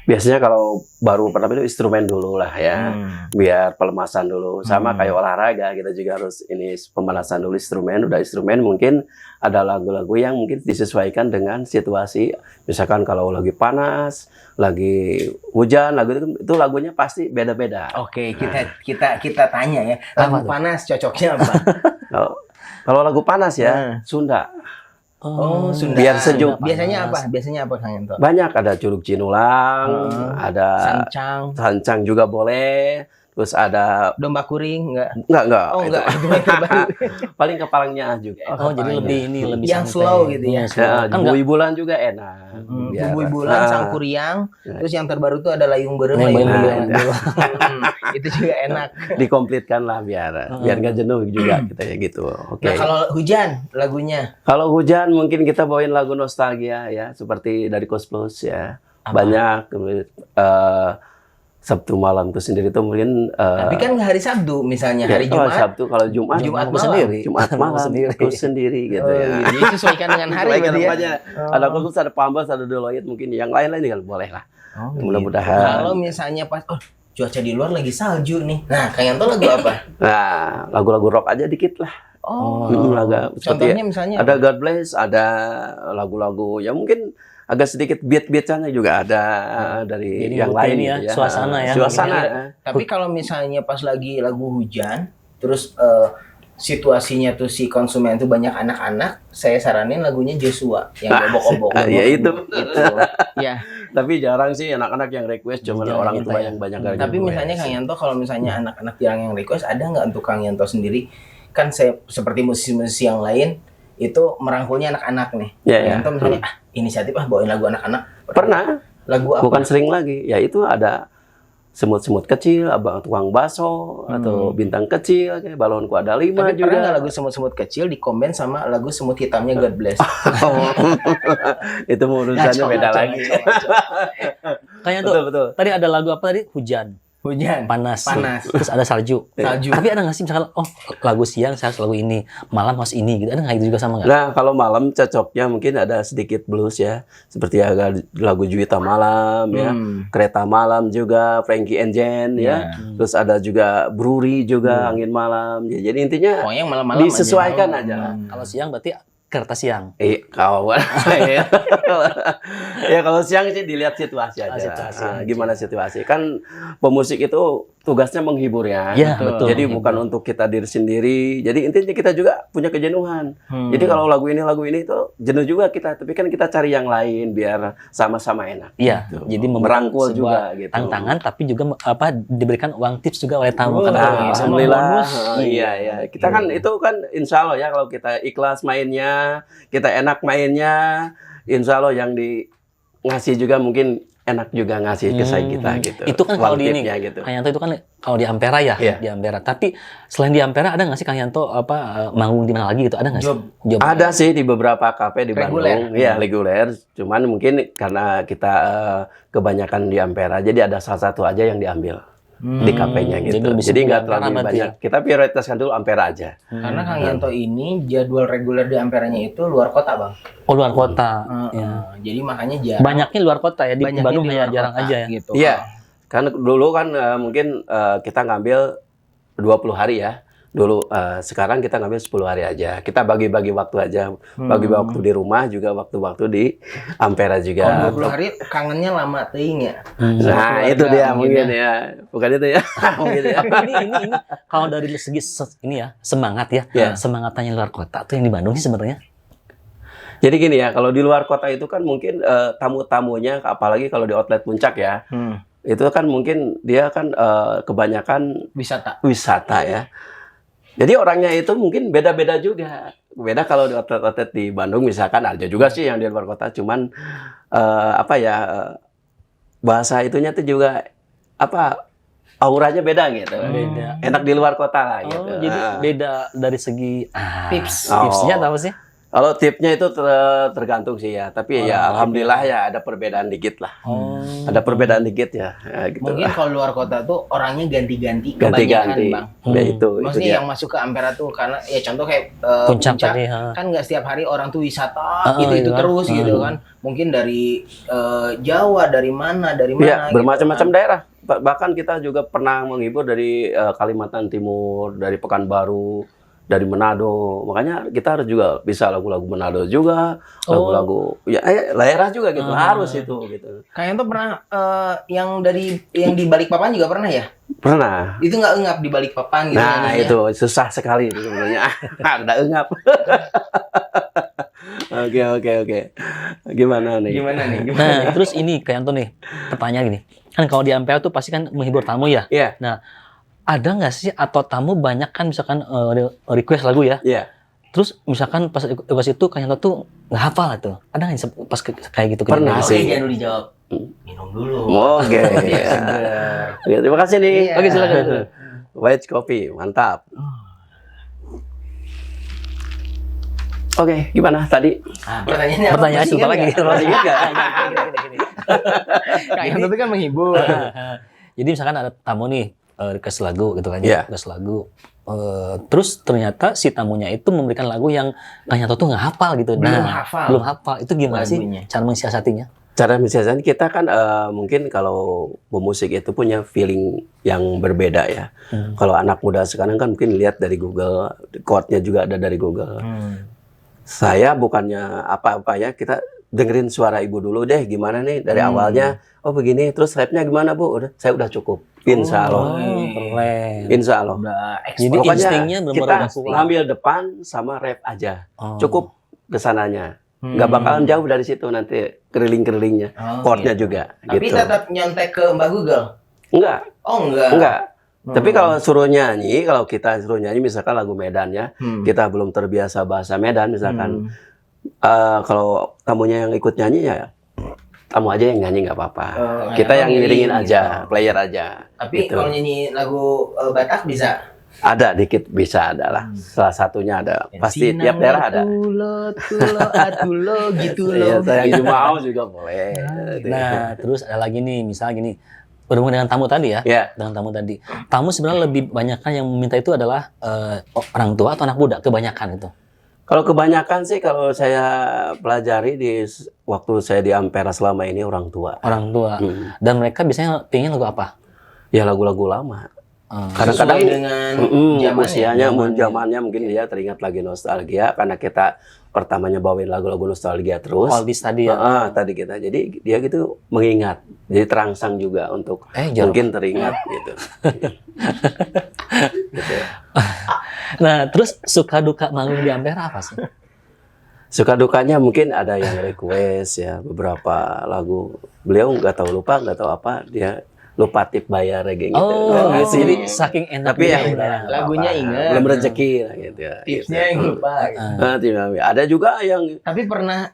Speaker 3: biasanya kalau baru pertama itu instrumen dulu lah ya, biar pelemasan dulu. Sama kayak olahraga, kita juga harus ini pemanasan dulu instrumen. Udah instrumen mungkin ada lagu-lagu yang mungkin disesuaikan dengan situasi. Misalkan kalau lagi panas, lagi hujan, lagu itu lagunya pasti beda-beda.
Speaker 2: Oke, kita tanya ya. Lagu
Speaker 1: Apa tuh?
Speaker 2: panas cocoknya apa?
Speaker 3: Kalau kalau lagu panas ya, Sunda.
Speaker 2: Oh, Sunda.
Speaker 3: Biar sejuk.
Speaker 2: Biasanya
Speaker 1: Panas.
Speaker 2: apa? Biasanya apa Kang Yanto?
Speaker 3: Banyak, ada Curug Cinulang, ada
Speaker 2: Sancang,
Speaker 3: Sancang juga boleh. Terus ada
Speaker 2: domba kuring enggak?
Speaker 3: enggak.
Speaker 2: Oh,
Speaker 3: itu.
Speaker 2: enggak. Itu yang terbaru.
Speaker 3: Paling kepalangnya juga.
Speaker 1: Oh, jadi lebih
Speaker 2: Yang
Speaker 1: santai.
Speaker 2: slow gitu ya.
Speaker 1: Slow.
Speaker 3: Ya,
Speaker 1: Kan nggak
Speaker 3: bulan juga enak. Biar-
Speaker 2: Bubui bulan,
Speaker 3: Ah,
Speaker 2: Sangkuriang, terus yang terbaru tuh ada Layung Berem.
Speaker 1: Yang
Speaker 2: Layung
Speaker 1: Layung
Speaker 2: Berem.
Speaker 1: Berem.
Speaker 2: Itu juga enak.
Speaker 3: dikomplitkan lah biar nggak jenuh juga kita ya gitu. Oke.
Speaker 2: Nah, kalau hujan lagunya
Speaker 3: Kalau hujan mungkin kita bawain lagu nostalgia ya, seperti dari Koes Plus ya.
Speaker 2: Apa?
Speaker 3: Banyak Sabtu malam itu sendiri tuh mungkin
Speaker 2: tapi kan nggak hari Sabtu misalnya, hari
Speaker 3: kalau
Speaker 2: Jumat.
Speaker 3: Sabtu, kalau Jumat
Speaker 2: Jumat
Speaker 1: Aku
Speaker 2: malam.
Speaker 1: sendiri.
Speaker 3: Jumat malam
Speaker 1: sendiri.
Speaker 3: aku sendiri gitu
Speaker 2: Oh,
Speaker 3: ya.
Speaker 2: jadi sesuaikan dengan hari
Speaker 3: Sesuaikan
Speaker 2: berarti ya.
Speaker 3: rupanya. Ada Koes, ada Pambas, ada Deloitte, mungkin yang lain-lain kan boleh lah.
Speaker 2: Oh,
Speaker 3: Mudah-mudahan.
Speaker 2: Kalau misalnya pas cuaca di luar lagi salju nih. Nah, Kang Yanto lagu apa?
Speaker 3: Nah, lagu-lagu rock aja dikit lah.
Speaker 2: Oh.
Speaker 3: Lagu seperti
Speaker 2: Contohnya misalnya
Speaker 3: ada God Bless, ada lagu-lagu yang mungkin agak sedikit beat-beatnya juga ada dari
Speaker 1: Jadi
Speaker 3: yang
Speaker 1: rutin
Speaker 3: lain
Speaker 1: ya,
Speaker 3: gitu ya.
Speaker 1: suasana ya.
Speaker 3: Suasana.
Speaker 2: Tapi kalau misalnya pas lagi lagu hujan, terus situasinya tuh si konsumen tuh banyak anak-anak, saya saranin lagunya Joshua yang obok-obok.
Speaker 3: Ya itu.
Speaker 2: Gitu. Ya.
Speaker 3: Tapi jarang sih anak-anak yang request, cuma
Speaker 1: Jarang
Speaker 3: orang
Speaker 1: kita
Speaker 3: tua
Speaker 1: ya.
Speaker 3: yang banyak
Speaker 2: Tapi misalnya Kang Yanto, kalau misalnya anak-anak jarang yang request, ada nggak untuk Kang Yanto sendiri? Kan saya seperti musisi-musisi yang lain itu merangkulnya anak-anak nih.
Speaker 3: Ya,
Speaker 2: Kang
Speaker 3: ya.
Speaker 2: Yanto misalnya inisiatif bawain lagu anak-anak.
Speaker 3: Pernah,
Speaker 2: Lagu apa?
Speaker 3: bukan sering lagi. Ya itu ada semut-semut kecil, abang tukang baso, atau bintang kecil, kayak balonku ada 5
Speaker 2: Tapi pernah nggak
Speaker 3: juga.
Speaker 2: lagu semut-semut kecil dikomben sama lagu semut hitamnya God Bless?
Speaker 3: Itu urusannya
Speaker 2: Ngaco,
Speaker 3: beda
Speaker 2: ngaco,
Speaker 3: lagi.
Speaker 2: ngaco.
Speaker 1: Kayaknya tuh
Speaker 3: Betul.
Speaker 1: tadi ada lagu apa tadi? Hujan,
Speaker 2: Hujan,
Speaker 1: panas,
Speaker 2: Panas.
Speaker 1: terus ada salju.
Speaker 2: salju.
Speaker 1: Tapi ada nggak sih misalkan, oh lagu siang saya harus lagu ini, malam harus ini gitu. Ada nggak itu juga sama nggak?
Speaker 3: Nah, kalau malam cocoknya mungkin ada sedikit blues ya. Seperti agak lagu Juwita Malam ya. Kereta Malam juga, Frankie and Jen ya. Terus ada juga Brewery juga, Angin Malam. Ya, jadi intinya
Speaker 2: Oh, yang malam-malam
Speaker 3: disesuaikan
Speaker 2: aja.
Speaker 3: aja.
Speaker 1: Kalau siang berarti kereta siang.
Speaker 3: Kawan. Ya kalau siang sih dilihat situasi aja.
Speaker 1: Situasi aja.
Speaker 3: Gimana situasi? Kan pemusik itu tugasnya menghibur ya.
Speaker 1: Iya, betul.
Speaker 3: Jadi bukan untuk kita diri sendiri. Jadi intinya kita juga punya kejenuhan. Jadi kalau lagu ini itu jenuh juga kita. Tapi kan kita cari yang lain biar sama-sama enak.
Speaker 1: Iya,
Speaker 3: Gitu.
Speaker 1: jadi memberikan
Speaker 3: merangkul
Speaker 1: sebuah
Speaker 3: juga gitu.
Speaker 1: tantangan, tapi juga diberikan uang tips juga oleh tamu.
Speaker 2: Oh,
Speaker 1: Kan?
Speaker 2: iya.
Speaker 3: Alhamdulillah.
Speaker 2: bonus.
Speaker 3: Iya, iya. Kita kan itu kan insya Allah ya kalau kita ikhlas mainnya, kita enak mainnya, insya Allah yang ngasih juga mungkin enak juga ngasih ke saya kita gitu.
Speaker 1: Itu kan kalau di ini,
Speaker 3: Wangkitnya gitu.
Speaker 1: Kang Yanto itu kan kalau di Ampera ya,
Speaker 3: Iya.
Speaker 1: di Ampera. Tapi selain di Ampera ada nggak sih Kang Yanto manggung di mana lagi gitu? Ada nggak sih?
Speaker 2: Job.
Speaker 3: Ada sih di beberapa kafe di
Speaker 2: Reguler.
Speaker 3: Bandung, ya reguler. Cuman mungkin karena kita kebanyakan di Ampera, jadi ada salah satu aja yang diambil di kafenya gitu.
Speaker 1: jadi lebih
Speaker 3: Jadi nggak
Speaker 1: sebulan
Speaker 3: terlalu
Speaker 1: Ampera berarti
Speaker 3: banyak. Kita prioritaskan dulu Ampera aja.
Speaker 2: Karena Kang Yanto ini jadwal reguler di Amperanya itu luar kota, Bang.
Speaker 1: Oh, luar kota. Ya.
Speaker 2: Jadi makanya jarang.
Speaker 1: Banyaknya luar kota ya, di
Speaker 2: Banyaknya
Speaker 1: Bandung
Speaker 2: di
Speaker 1: hanya
Speaker 2: luar
Speaker 1: jarang
Speaker 2: kota,
Speaker 1: aja ya.
Speaker 2: Gitu.
Speaker 3: Iya. Kan dulu kan mungkin kita ngambil 20 hari ya. Dulu sekarang kita ngambil 10 hari aja. Kita bagi-bagi waktu aja. Bagi waktu di rumah juga waktu-waktu di Ampera juga.
Speaker 2: Kalau 20 hari kangennya lama teuing ya.
Speaker 3: Nah, itu dia mungkin ya. Bukan itu ya. Mungkin ya.
Speaker 1: Tapi ini kalau dari segi ini ya semangat ya,
Speaker 3: Iya.
Speaker 1: semangatnya luar kota tuh yang di Bandung sih sebenarnya.
Speaker 3: Jadi gini ya, kalau di luar kota itu kan mungkin tamu-tamunya, apalagi kalau di outlet Puncak ya, itu kan mungkin dia kan kebanyakan
Speaker 2: Wisata.
Speaker 3: ya. Jadi orangnya itu mungkin beda-beda juga. Beda kalau di outlet-outlet di Bandung misalkan ada juga sih yang di luar kota, cuman bahasa itunya tuh juga auranya beda gitu.
Speaker 1: Beda.
Speaker 3: Enak di luar kota lah gitu.
Speaker 1: Oh, jadi beda dari segi
Speaker 2: Tips.
Speaker 1: tipsnya
Speaker 3: Oh.
Speaker 1: apa sih?
Speaker 3: Kalau tipnya itu tergantung sih ya, tapi ya alhamdulillah ya ada perbedaan dikit lah.
Speaker 1: Oh.
Speaker 3: Ada perbedaan dikit ya, gitu.
Speaker 2: Mungkin kalau luar kota tuh orangnya ganti-ganti
Speaker 3: Ganti-ganti.
Speaker 2: kebanyakan, Bang.
Speaker 3: Ya itu
Speaker 2: Maksudnya
Speaker 3: dia.
Speaker 2: yang masuk ke Ampera tuh karena ya contoh kayak
Speaker 1: Puncak
Speaker 2: puncak
Speaker 1: tadi, ha.
Speaker 2: kan nggak setiap hari orang tuh wisata
Speaker 1: Iya
Speaker 2: itu
Speaker 1: kan?
Speaker 2: terus gitu kan. Mungkin dari Jawa, dari mana
Speaker 3: Ya,
Speaker 2: gitu
Speaker 3: bermacam-macam
Speaker 2: kan.
Speaker 3: daerah. Bahkan kita juga pernah menghibur dari Kalimantan Timur, dari Pekanbaru, dari Manado. Makanya kita harus juga bisa lagu-lagu Manado juga, lagu-lagu ya daerah juga gitu. Harus itu gitu.
Speaker 2: Kalian tuh pernah yang di Balikpapan juga pernah ya?
Speaker 3: Pernah.
Speaker 2: Itu nggak engap di Balikpapan gitu
Speaker 3: Nah,
Speaker 2: nyanyinya?
Speaker 3: itu susah sekali itu sebenarnya. Ada engap. Oke. Gimana nih?
Speaker 2: Gimana nih?
Speaker 1: Nah, terus ini kayak Anton nih, pertanyaan gini. Kan kalau di Ampera tuh pasti kan menghibur tamu ya.
Speaker 3: Iya.
Speaker 1: Nah, ada nggak sih atau tamu banyak kan misalkan request lagu ya?
Speaker 3: Iya.
Speaker 1: Terus misalkan pas request itu kayak Anton tuh nggak hafal itu. Ada nggak sih pas kayak gitu?
Speaker 3: Pernah
Speaker 2: Oke,
Speaker 3: sih.
Speaker 2: jangan dulu dijawab. Minum dulu.
Speaker 3: Oke.
Speaker 2: Biar seger.
Speaker 3: Oke, terima kasih nih.
Speaker 2: Iya.
Speaker 1: Oke, silakan.
Speaker 3: White coffee, mantap. Oke, gimana tadi?
Speaker 2: Pertanyaannya apa?
Speaker 1: Pertanyaan
Speaker 2: Masih
Speaker 1: sebentar
Speaker 2: ingat
Speaker 1: lagi.
Speaker 2: nggak?
Speaker 1: Masih ingat nggak?
Speaker 2: Kalian tapi kan menghibur.
Speaker 1: Jadi misalkan ada tamu nih request lagu gitu kan,
Speaker 3: Iya.
Speaker 1: request lagu. Terus ternyata si tamunya itu memberikan lagu yang ternyata tuh nggak hafal gitu.
Speaker 2: Belum hafal.
Speaker 1: Belum hafal. Itu gimana
Speaker 2: Lagunya.
Speaker 1: sih cara mensiasatinya?
Speaker 3: Cara misalnya kita kan mungkin kalau pemusik itu punya feeling yang berbeda ya. Kalau anak muda sekarang kan mungkin lihat dari Google, chord-nya juga ada dari Google. Saya bukannya apa-apa ya, kita dengerin suara ibu dulu deh, gimana nih dari awalnya. Oh begini, terus rapnya gimana Bu? Saya udah cukup. Insya Allah.
Speaker 1: Keren.
Speaker 3: Insya Allah.
Speaker 2: Udah
Speaker 1: Jadi
Speaker 2: ekspor.
Speaker 1: instingnya
Speaker 3: kita
Speaker 1: benar-benar udah kuat.
Speaker 3: ngambil depan sama rap aja.
Speaker 1: Oh.
Speaker 3: Cukup kesananya. Nggak bakalan jauh dari situ nanti keriling-kerilingnya.
Speaker 2: Oh,
Speaker 3: Chordnya
Speaker 2: gitu.
Speaker 3: juga.
Speaker 2: Tapi
Speaker 3: gitu.
Speaker 2: tetap nyontek ke Mbak Google.
Speaker 3: Enggak.
Speaker 2: Oh enggak.
Speaker 3: Enggak. Tapi kalau suruh nyanyi, kalau kita suruh nyanyi misalkan lagu Medan ya, kita belum terbiasa bahasa Medan misalkan. Kalau tamunya yang ikut nyanyi ya, tamu aja yang nyanyi nggak apa-apa. Kita yang ngiringin aja, player aja.
Speaker 2: Tapi
Speaker 3: gitu.
Speaker 2: kalau nyanyi lagu Batak bisa.
Speaker 3: Ada dikit bisa ada lah. Salah satunya ada. Pasti tiap daerah ada.
Speaker 2: Atulo gitu
Speaker 3: Iya,
Speaker 2: loh.
Speaker 3: saya yang mau juga boleh.
Speaker 1: Nah, terus ada lagi nih, misalnya gini, berhubungan dengan tamu tadi ya,
Speaker 3: Ya.
Speaker 1: dengan tamu tadi. Tamu sebenarnya lebih banyak kan yang meminta itu adalah orang tua atau anak muda, kebanyakan itu.
Speaker 3: Kalau kebanyakan sih kalau saya pelajari di waktu saya di Ampera selama ini orang tua.
Speaker 1: Orang tua. Dan mereka biasanya pengen lagu apa?
Speaker 3: Ya lagu-lagu lama.
Speaker 2: Sesuai dengan
Speaker 3: usianya, zamannya mungkin dia teringat lagi nostalgia karena kita pertamanya bawain lagu-lagu nostalgia terus.
Speaker 1: Oldies tadi ya.
Speaker 3: Tadi kita. Jadi dia gitu mengingat. Jadi terangsang juga untuk mungkin teringat gitu.
Speaker 1: Nah, terus suka duka manggung di Ampera apa sih?
Speaker 3: Suka dukanya mungkin ada yang request ya beberapa lagu. Beliau nggak tahu lupa, nggak tahu apa dia lupa tip bayar kayak gitu.
Speaker 1: Oh,
Speaker 3: Nah,
Speaker 1: jadi
Speaker 3: jadi
Speaker 1: saking enak
Speaker 3: tapi ya
Speaker 1: gitu.
Speaker 3: udah
Speaker 2: Lagunya
Speaker 3: apa-apa.
Speaker 2: ingat.
Speaker 3: Belum rezeki lah gitu ya.
Speaker 2: Tipsnya yang lupa.
Speaker 3: Ada juga yang
Speaker 2: Tapi pernah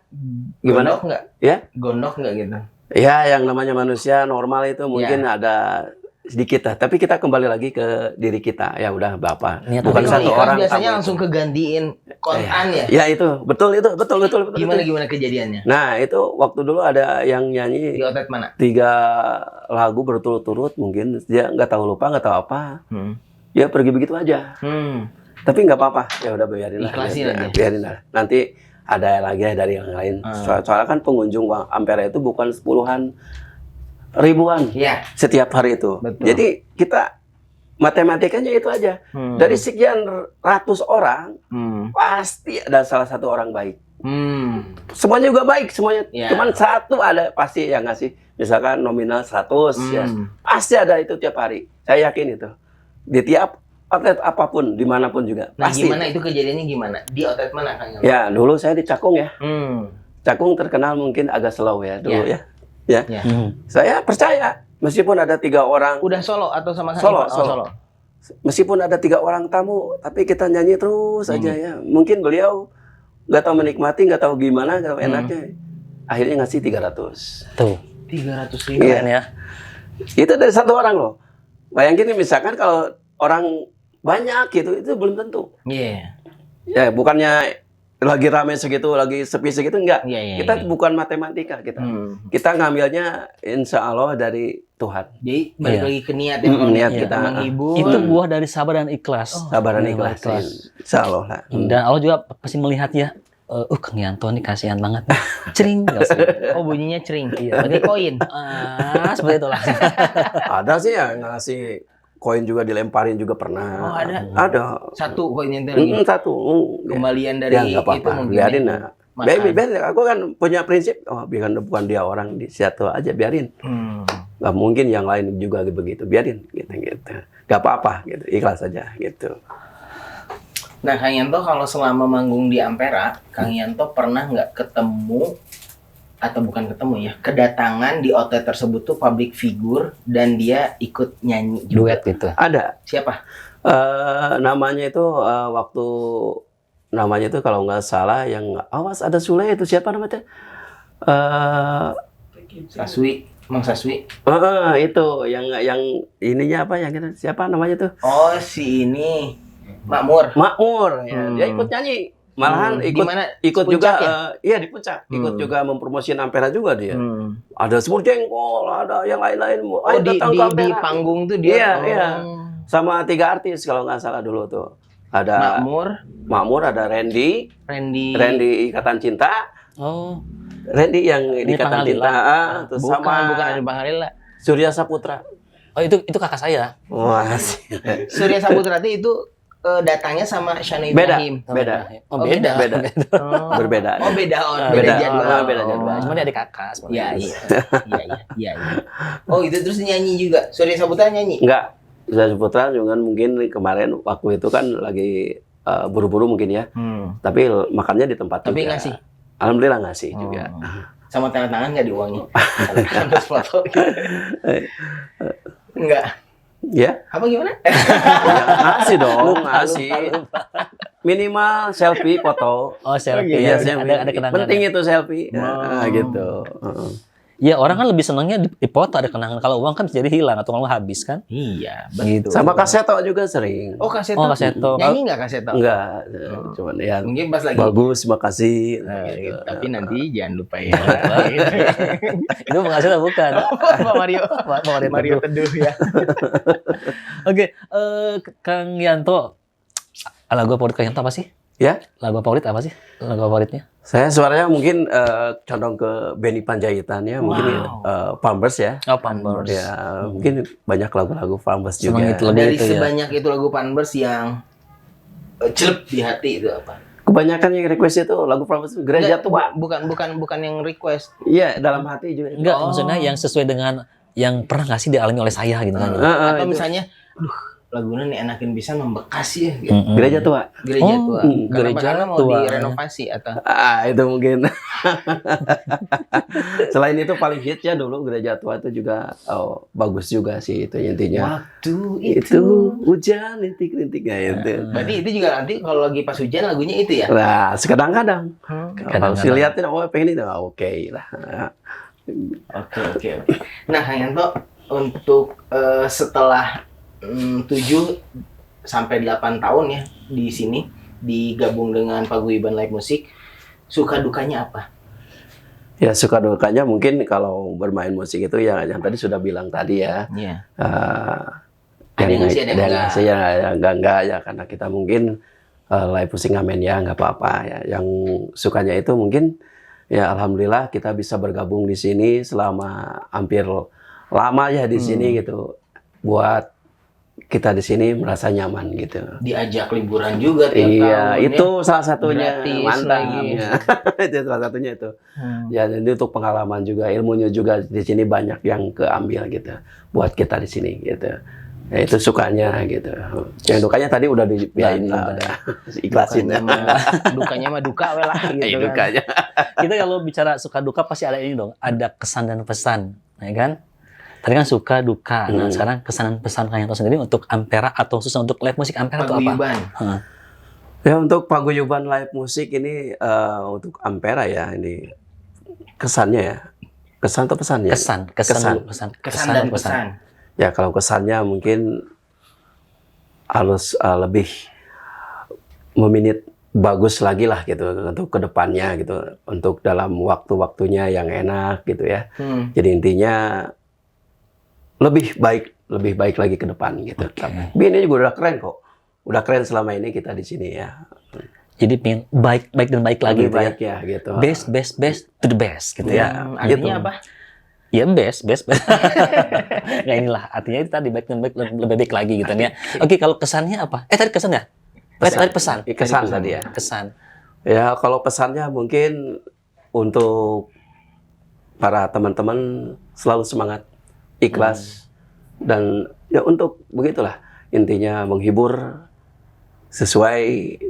Speaker 3: Gimana?
Speaker 2: gondok nggak?
Speaker 3: ya
Speaker 2: Gondok nggak gitu?
Speaker 3: ya yang namanya manusia normal itu mungkin ada sedikit lah. Tapi kita kembali lagi ke diri kita. Ya udah Bapak.
Speaker 1: Niat
Speaker 3: Bukan
Speaker 1: tapi
Speaker 3: satu
Speaker 2: Ikhlas
Speaker 3: orang.
Speaker 2: biasanya
Speaker 3: kamu
Speaker 2: langsung kegantiin kontan ya.
Speaker 3: Ya itu betul.
Speaker 2: Gimana kejadiannya?
Speaker 3: Nah itu waktu dulu ada yang nyanyi
Speaker 2: Di outlet mana?
Speaker 3: 3 lagu berturut-turut mungkin dia nggak tahu lupa nggak tahu apa. Ya pergi begitu aja. Tapi nggak apa-apa. Ya udah biarin lah.
Speaker 2: Ikhlasin aja.
Speaker 3: Biarin lah. Nanti ada lagi dari yang lain. Soalnya kan pengunjung Ampera itu bukan puluhan ribuan
Speaker 2: Iya.
Speaker 3: setiap hari itu.
Speaker 2: Betul.
Speaker 3: Jadi kita matematikanya itu aja. Dari sekian ratus orang pasti ada salah satu orang baik. Semuanya juga baik semuanya.
Speaker 2: Ya.
Speaker 3: Cuman satu ada pasti yang ngasih misalkan nominal 100 ya. Pasti ada itu tiap hari. Saya yakin itu. Di tiap outlet apapun dimanapun juga.
Speaker 2: Nah,
Speaker 3: pasti.
Speaker 2: gimana itu kejadiannya gimana? Di outlet mana Kang?
Speaker 3: Ya dulu saya di Cakung ya.
Speaker 2: Hmm.
Speaker 3: Cakung terkenal mungkin agak slow ya dulu
Speaker 2: Ya.
Speaker 3: ya.
Speaker 2: Ya.
Speaker 3: Saya percaya meskipun ada 3 orang.
Speaker 2: Udah solo atau sama
Speaker 3: Solo,
Speaker 2: Ivan? Oh,
Speaker 3: solo. Meskipun ada 3 orang tamu, tapi kita nyanyi terus aja ya. Mungkin beliau nggak tahu menikmati, nggak tahu gimana, nggak tahu enaknya. Akhirnya ngasih 300.
Speaker 1: Tuh.
Speaker 2: 300.000.
Speaker 3: Iya.
Speaker 1: Keren ya.
Speaker 3: Itu dari satu orang loh. Bayangin nih, misalkan kalau orang banyak gitu, itu belum tentu.
Speaker 2: Iya.
Speaker 3: Ya bukannya lagi rame segitu, lagi sepi segitu enggak.
Speaker 2: Iya, iya,
Speaker 3: Kita
Speaker 2: iya.
Speaker 3: bukan matematika kita.
Speaker 2: Hmm.
Speaker 3: Kita ngambilnya insya Allah dari Tuhan.
Speaker 2: Jadi balik
Speaker 1: Iya.
Speaker 2: lagi ke niat ya, kalau
Speaker 3: Niat
Speaker 2: niat
Speaker 3: kita.
Speaker 2: menghibur.
Speaker 1: Itu buah dari sabar dan ikhlas.
Speaker 3: Sabaran
Speaker 1: Iya,
Speaker 3: ikhlas.
Speaker 1: ikhlas.
Speaker 3: Insya Allah lah.
Speaker 1: Dan Allah juga pasti melihat ya, Kang Yanto nih kasihan banget nih. Cering.
Speaker 2: Oh, bunyinya cering. Pakai koin.
Speaker 1: Seperti itulah.
Speaker 3: Ada sih ya ngasih koin juga dilemparin juga pernah.
Speaker 2: Oh, ada.
Speaker 3: Ada.
Speaker 2: Satu koinnya itu lagi.
Speaker 3: Satu.
Speaker 2: Kembalian dari
Speaker 3: Ya nggak
Speaker 2: itu
Speaker 3: apa-apa.
Speaker 2: mungkin.
Speaker 3: Biarin
Speaker 2: ya.
Speaker 3: lah.
Speaker 2: Makan.
Speaker 3: Biarin. Aku kan punya prinsip. Oh, bukan dia orang di situ aja biarin. Nggak mungkin yang lain juga begitu. Biarin gitu. Nggak apa-apa gitu. Ikhlas aja gitu.
Speaker 2: Nah, Kang Yanto kalau selama manggung di Ampera, Kang Yanto pernah nggak ketemu atau bukan ketemu ya, kedatangan di outlet tersebut tuh public figure dan dia ikut nyanyi juga.
Speaker 1: Duet gitu.
Speaker 3: Ada.
Speaker 2: Siapa?
Speaker 3: Namanya itu waktu namanya itu kalau nggak salah yang awas ada Sule itu siapa namanya?
Speaker 2: Saswi, Mang Saswi.
Speaker 3: Itu yang ininya apa yang itu siapa namanya tuh?
Speaker 2: Oh, si ini Makmur.
Speaker 3: Makmur ya. Dia ikut nyanyi. Malahan
Speaker 2: Di
Speaker 3: ikut
Speaker 2: mana?
Speaker 3: ikut
Speaker 2: Puncak
Speaker 3: juga
Speaker 2: ya?
Speaker 3: iya di puncak. Ikut juga mempromosikan Ampera juga dia. Ada semur jengkol, ada yang lain-lain.
Speaker 2: Oh,
Speaker 3: Ayo
Speaker 2: di
Speaker 3: datang ke Ampera.
Speaker 2: panggung tuh dia.
Speaker 3: Iya,
Speaker 2: oh.
Speaker 3: iya. Sama 3 artis kalau nggak salah dulu tuh. Ada Makmur, ada Randy Ikatan Cinta.
Speaker 1: Oh,
Speaker 3: Randy yang
Speaker 1: Ini
Speaker 3: Ikatan
Speaker 1: Pangalila.
Speaker 3: Cinta, terus
Speaker 2: Bukan,
Speaker 3: sama
Speaker 2: bukan ada Bang Halila.
Speaker 3: Surya Saputra.
Speaker 1: oh itu kakak saya.
Speaker 3: Wah,
Speaker 2: Surya Saputra itu datangnya sama Shana
Speaker 3: beda,
Speaker 2: Ibrahim.
Speaker 3: beda,
Speaker 2: Oh,
Speaker 1: Oh, beda.
Speaker 3: beda,
Speaker 2: Oh.
Speaker 3: berbeda.
Speaker 2: Oh, beda. Oh,
Speaker 3: Beda.
Speaker 2: beda jadwal.
Speaker 3: Beda jadwal.
Speaker 1: Cuma dia adik kakak
Speaker 2: Iya,
Speaker 1: sebenarnya.
Speaker 2: iya. Oh, itu terus nyanyi juga. Surya Saputra nyanyi.
Speaker 3: Enggak, Surya Saputra juga mungkin kemarin waktu itu kan lagi buru-buru mungkin ya. Tapi makannya di tempat
Speaker 2: Tapi
Speaker 3: juga.
Speaker 2: ngasih.
Speaker 3: Alhamdulillah ngasih juga.
Speaker 2: Sama tanda tangan nggak diuangin? Terus foto gitu. Enggak.
Speaker 3: Ya,
Speaker 2: Apa gimana?
Speaker 3: ngasih dong,
Speaker 1: Lupa,
Speaker 3: ngasih.
Speaker 1: lupa.
Speaker 3: Minimal selfie foto.
Speaker 1: Oh, selfie.
Speaker 3: Iya,
Speaker 1: Ya, ada kenangan.
Speaker 3: penting itu selfie.
Speaker 2: Oh.
Speaker 3: Gitu.
Speaker 1: Ya, orang kan lebih senangnya di foto ada kenangan. Kalau uang kan bisa jadi hilang atau kalau habis kan.
Speaker 2: Iya,
Speaker 1: Gitu.
Speaker 3: Sama kaseto juga sering.
Speaker 2: Oh, kaseto.
Speaker 1: Oh, kaseto.
Speaker 2: Nyanyi nggak kaseto?
Speaker 3: Enggak, cuman ya
Speaker 2: Mungkin pas lagi.
Speaker 3: bagus, makasih.
Speaker 2: Gitu. Tapi nanti jangan lupa ya.
Speaker 1: Itu penghasil bukan?
Speaker 2: Pak Mario.
Speaker 1: Pak Mario
Speaker 2: Mario
Speaker 1: Teduh.
Speaker 2: Teduh ya.
Speaker 1: Oke, Kang Yanto, lagu favorit Kang Yanto apa sih?
Speaker 3: Ya,
Speaker 1: Lagu favorit apa sih? Lagu favoritnya?
Speaker 3: saya suaranya mungkin condong ke Benny Panjaitan ya, mungkin Pampers ya.
Speaker 1: Oh, Pampers.
Speaker 3: Ya, mungkin banyak lagu-lagu Pampers juga.
Speaker 1: Senang itu lebih
Speaker 2: Dari
Speaker 1: itu ya.
Speaker 2: sebanyak itu lagu Pampers yang celep di hati itu apa?
Speaker 3: Kebanyakan yang request itu lagu Pampers gereja tua.
Speaker 2: Bukan yang request.
Speaker 3: Iya, dalam hati juga.
Speaker 1: Enggak,
Speaker 2: Oh.
Speaker 1: maksudnya yang sesuai dengan yang pernah nggak sih dialami oleh saya gitu kan.
Speaker 2: Atau
Speaker 3: Itu.
Speaker 2: misalnya, lagunya nih enakin bisa membekas ya. Gitu.
Speaker 3: Gereja tua.
Speaker 2: Gereja
Speaker 1: Oh,
Speaker 2: tua.
Speaker 1: gereja
Speaker 2: Karena mau
Speaker 1: tua.
Speaker 2: direnovasi atau
Speaker 3: Itu mungkin. Selain itu paling hit ya dulu gereja tua itu juga bagus juga sih itu intinya.
Speaker 2: waktu
Speaker 3: Itu hujan rintik-rintiknya itu.
Speaker 2: Berarti itu juga nanti kalau lagi pas hujan lagunya itu ya?
Speaker 3: Nah, kadang-kadang kalau
Speaker 1: Kadang-kadang.
Speaker 3: si liatin pengen itu oke lah.
Speaker 2: Oke. Nah, Kang Yanto, untuk setelah 7 sampai 8 tahun ya di sini digabung dengan Paguyuban Live Music, suka dukanya apa?
Speaker 3: Ya suka dukanya mungkin kalau bermain musik itu ya yang tadi sudah bilang tadi ya.
Speaker 2: Iya.
Speaker 3: Yang
Speaker 2: Ada yang ngasih, ada yang enggak.
Speaker 3: ngasih ya enggak ya karena kita mungkin live musik ngamen ya nggak apa-apa ya. Yang sukanya itu mungkin ya alhamdulillah kita bisa bergabung di sini selama hampir lama ya di sini gitu. Buat kita di sini merasa nyaman gitu.
Speaker 2: Diajak liburan juga tiap
Speaker 3: Iya,
Speaker 2: tahun
Speaker 3: itu salah satunya.
Speaker 2: Gratis
Speaker 3: Mantap.
Speaker 2: lagi.
Speaker 3: Ya. Itu salah satunya itu.
Speaker 2: ya.
Speaker 3: Ya, ini untuk pengalaman juga, ilmunya juga di sini banyak yang keambil gitu. Buat kita di sini gitu. Ya, itu sukanya gitu. Yang dukanya tadi udah dibiarin lah, udah ikhlasin.
Speaker 2: Dukanya mah duka we lah gitu
Speaker 3: Iya,
Speaker 2: kan.
Speaker 3: dukanya.
Speaker 1: Kita kalau bicara suka duka pasti ada ini dong, ada kesan dan pesan, ya kan? Tadi kan suka duka. Nah, sekarang kesan dan pesan Kang Yanto sendiri untuk Ampera atau khususnya untuk live musik Ampera itu apa?
Speaker 2: Paguyuban.
Speaker 3: Ya, untuk paguyuban live musik ini untuk Ampera ya ini kesannya ya. Kesan atau pesannya?
Speaker 1: Kesan dulu, pesan.
Speaker 2: Kesan dan pesan.
Speaker 3: Ya, kalau kesannya mungkin harus lebih bagus lagi lah gitu untuk kedepannya gitu, untuk dalam waktu-waktunya yang enak gitu ya. Jadi intinya lebih baik lagi ke depan gitu. Tapi ini juga udah keren kok, udah keren selama ini kita di sini ya.
Speaker 1: Jadi pengen baik dan baik lagi
Speaker 3: Lebih
Speaker 1: gitu ya.
Speaker 3: baik ya gitu.
Speaker 1: Best to the best gitu ya.
Speaker 2: Artinya apa?
Speaker 1: Ya best. Nah inilah artinya itu tadi baik dan baik lebih baik lagi gitu ya. Oke, kalau kesannya apa? Tadi kesan ya? Tadi pesan.
Speaker 3: Kesan tadi ya.
Speaker 1: Kesan.
Speaker 3: Ya kalau pesannya mungkin untuk para teman-teman selalu semangat, ikhlas, dan ya untuk begitulah intinya menghibur sesuai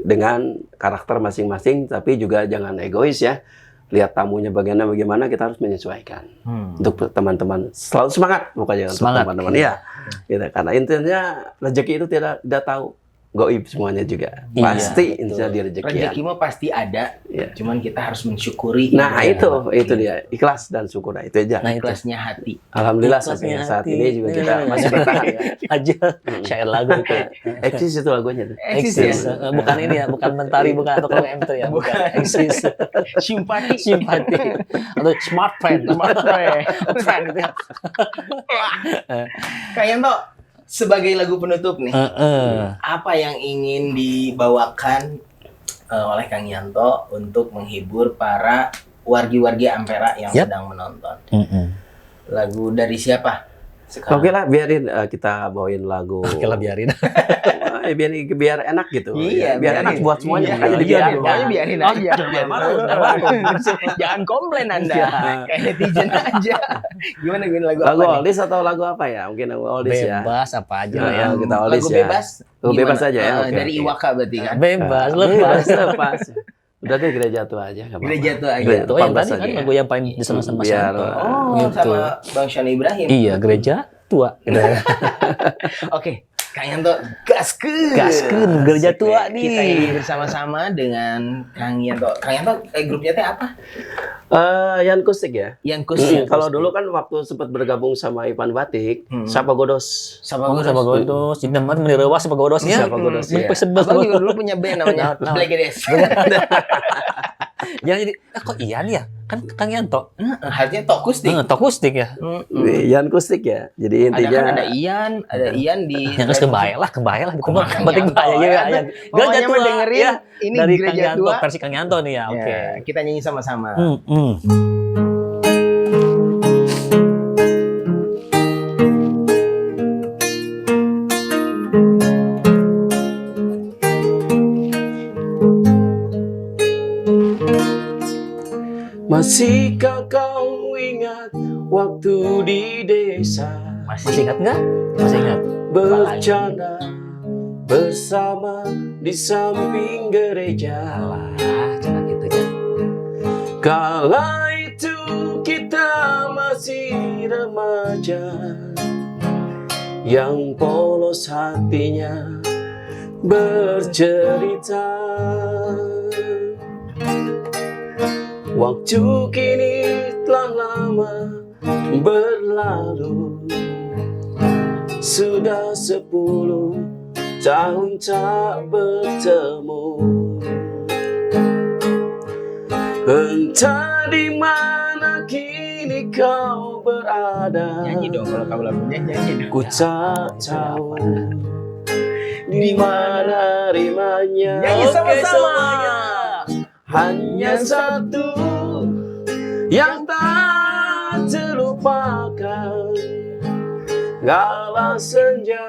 Speaker 3: dengan karakter masing-masing, tapi juga jangan egois ya. Lihat tamunya bagaimana kita harus menyesuaikan. Untuk teman-teman selalu semangat pokoknya untuk
Speaker 1: Semangat.
Speaker 3: teman-teman ya. Gitu. Karena intinya rezeki itu tidak tahu goib semuanya juga.
Speaker 1: Iya,
Speaker 3: Pasti
Speaker 1: betul.
Speaker 3: intinya di rezeki.
Speaker 2: Rezeki mah pasti ada,
Speaker 3: Iya.
Speaker 2: cuman kita harus mensyukuri.
Speaker 3: Nah,
Speaker 2: Ya.
Speaker 3: itu dia, ikhlas dan syukur. Nah, itu aja.
Speaker 1: Nah, itu.
Speaker 2: Ikhlasnya hati.
Speaker 3: Alhamdulillah
Speaker 1: Ikhlasnya
Speaker 3: saat
Speaker 1: hati.
Speaker 3: ini juga kita masih bertahan ya.
Speaker 1: Aja syair lagu itu.
Speaker 3: Eksis itu lagunya tuh.
Speaker 1: Eksis. Bukan ini ya, bukan mentari, bukan atau kalau M3 ya, bukan. Eksis.
Speaker 2: Simpati.
Speaker 1: Simpati. Atau smart friend. Friend gitu ya.
Speaker 2: Kak Yanto, sebagai lagu penutup nih,
Speaker 1: Heeh.
Speaker 2: apa yang ingin dibawakan oleh Kang Yanto untuk menghibur para wargi-wargi Ampera yang
Speaker 1: Yap.
Speaker 2: sedang menonton?
Speaker 1: Heeh.
Speaker 2: Lagu dari siapa sekarang?
Speaker 3: Oke lah, biarin kita bawain lagu.
Speaker 1: Oke lah biarin.
Speaker 3: biar enak gitu.
Speaker 2: Iya,
Speaker 3: biar
Speaker 2: biarin.
Speaker 3: enak buat semuanya.
Speaker 2: Iya,
Speaker 3: Makanya
Speaker 2: iya,
Speaker 3: dibiarin.
Speaker 2: pokoknya biarin
Speaker 1: Oh,
Speaker 2: aja.
Speaker 1: jangan marah.
Speaker 2: Jangan komplain Anda.
Speaker 3: Iya.
Speaker 2: Kayak netizen aja. Gimana lagu
Speaker 3: Lagu
Speaker 2: apa nih?
Speaker 3: oldies atau lagu apa ya? Mungkin lagu oldies ya.
Speaker 1: Bebas apa aja lah ya.
Speaker 3: Nah, kita oldies
Speaker 2: Lagu
Speaker 3: ya.
Speaker 2: bebas.
Speaker 3: Lagu bebas
Speaker 2: Gimana?
Speaker 3: aja ya. Oke,
Speaker 2: Dari
Speaker 3: oke.
Speaker 2: Iwaka berarti kan?
Speaker 1: Bebas,
Speaker 3: Bebas,
Speaker 1: lepas.
Speaker 3: lepas. Udah deh gereja tua aja. nggak apa-apa.
Speaker 2: Gereja tua aja.
Speaker 3: Gereja
Speaker 1: Itu yang
Speaker 3: 14
Speaker 1: tadi kan
Speaker 3: aja ya.
Speaker 1: lagu yang paling disenang sama Mas
Speaker 3: Biar-
Speaker 1: Yanto.
Speaker 2: Oh,
Speaker 1: Gitu.
Speaker 2: sama Bang Shani Ibrahim.
Speaker 1: Iya, gereja tua. Gitu.
Speaker 2: Oke, Kang Yanto, gaskeun.
Speaker 1: Gaskeun, gereja tua nih.
Speaker 2: Kita ini bersama-sama dengan Kang Yanto. Kang Yanto, grupnya teh apa?
Speaker 3: Yan Kustik ya.
Speaker 2: Yang khusus.
Speaker 3: Kalau dulu kan waktu sempat bergabung sama Ivan Batik, Sapa Godos.
Speaker 2: Sama
Speaker 1: Oh, sama godos. Jadi namanya menirewas sama godos ya.
Speaker 3: Sapa Godos ya.
Speaker 1: Sebel.
Speaker 2: Abang juga dulu punya band namanya
Speaker 1: Nah.
Speaker 2: Black Gedes.
Speaker 1: Jangan jadi, kok Ian ya? Kan Kang Yanto.
Speaker 2: Harusnya Tokustik.
Speaker 1: Tokustik ya.
Speaker 3: Yan Kustik ya. Jadi
Speaker 2: Ada
Speaker 3: intinya
Speaker 2: kan ada Ian di
Speaker 1: Yang kebayang lah gitu.
Speaker 2: Oh, Kang
Speaker 1: Penting
Speaker 2: Yanto,
Speaker 1: bahaya
Speaker 2: ya.
Speaker 1: ya.
Speaker 2: Pokoknya
Speaker 1: Gereja
Speaker 2: mah
Speaker 1: tua
Speaker 2: dengerin
Speaker 1: ya.
Speaker 2: ini
Speaker 1: Dari
Speaker 2: Gereja
Speaker 1: Kang Yanto,
Speaker 2: Tua.
Speaker 1: versi Kang Yanto nih ya. Oke.
Speaker 2: Ya, kita nyanyi sama-sama.
Speaker 3: Masihkah kau ingat waktu di desa
Speaker 1: Masih ingat nggak? Masih ingat.
Speaker 3: bercanda bersama di samping gereja?
Speaker 1: Alah, jangan gitu ya.
Speaker 3: Kala itu kita masih remaja yang polos hatinya bercerita. Waktu kini telah lama berlalu, sudah 10 tahun tak bertemu. Entah di mana kini kau berada.
Speaker 2: Nyanyi dong kalau kamu lagunya nyanyi dong.
Speaker 3: Ku tak tahu di mana rimanya.
Speaker 2: Nyanyi
Speaker 3: Oke,
Speaker 2: sama-sama.
Speaker 3: semuanya. Hanya satu yang tak terlupakan, kala senja